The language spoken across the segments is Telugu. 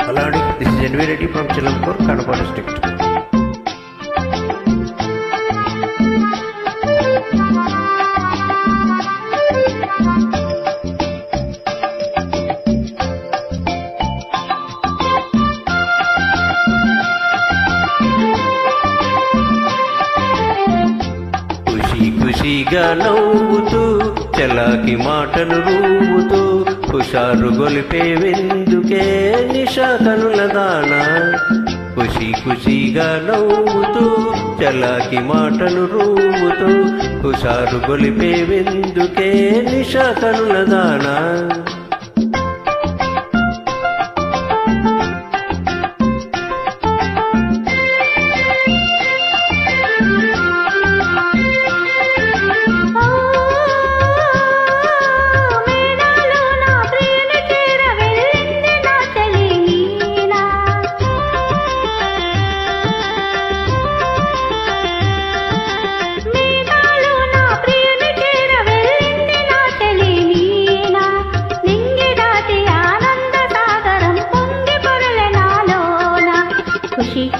Aladi, this is NV Reddy from Chilampur, Kadapa district. ఖుషీగా నవ్వుతూ చలాకి మాటలు రూవుతూ హుషారు గొలిపే వెందుకే నిశా కనుల దానా. ఖుషీగా నవ్వుతూ చలాకి మాటలు రూవుతూ హుషారు గొలిపే వెందుకే నిశా కనుల దానా.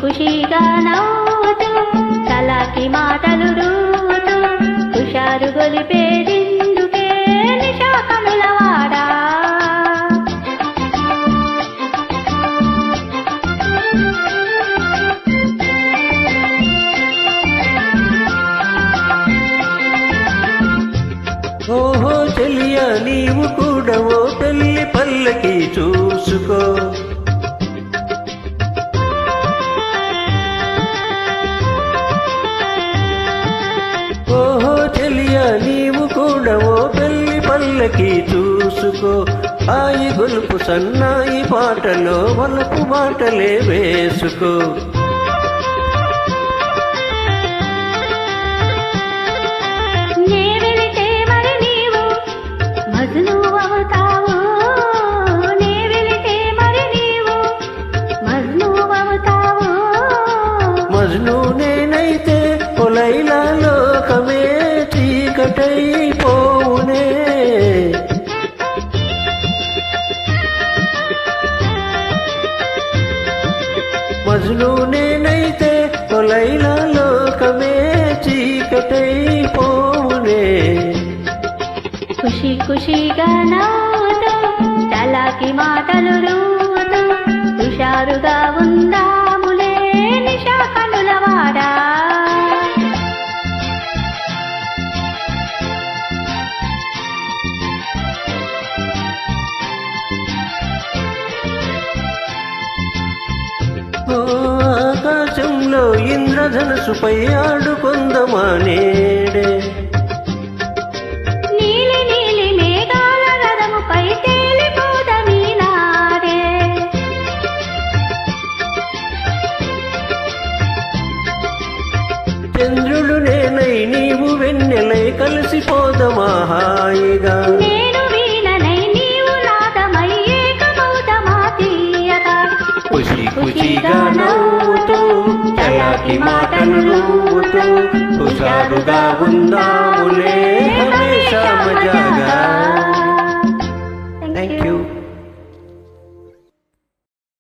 ఖుషీగా నవ్వుతూ చలాకి మాటలు రూవుతూ హుషారు గొలిపేదిందుకే నిశా కనుల వాడా. ఓహో చెలియా నీవు కూడా ఓ పెళ్లి పల్లకి చూసుకో. ఓహో చెలియా నీవు కూడా ఓ పెళ్లి పల్లకి చూసుకో. ఆయి గొలుపు సన్నాయి పాటలో వలపు మాటలే వేసుకో. నే వెళితే మరి నీవు మజ్ను అవుతావు, నే వెళితే మరి నీవు మజ్ను అవుతావు. మజ్ను నేనైతే ఓ లైలా లోకమే చీకటైపోవునే. మజ్ను నేనైతే ఓ లైలా లోకమే చీకటైపోవునే. ఖుషీగా నవ్వుతూ చలాకి మాటలు రూవుతూ హుషారుగా ఉందాములే నిశా కనుల వాడా. ఆకాశంలో ఇంద్రధనుసుపై ఆడుకొందమా నేడే. నీలి నీలి మేఘాల రథముపై తేలిపోదమీ నాడే. చంద్రుడు నేనై నీవు వెన్నెలై కలిసిపోదమా హాయిగా. నేను వీణనై నీవు నాదమై ఏకమౌదమా తీయగా. ఖుషీగా నవ్వుతూ చలాకి మాటలు రూవుతూ హుషారుగా ఉందాములే హమేషా మజాగా. Thank you.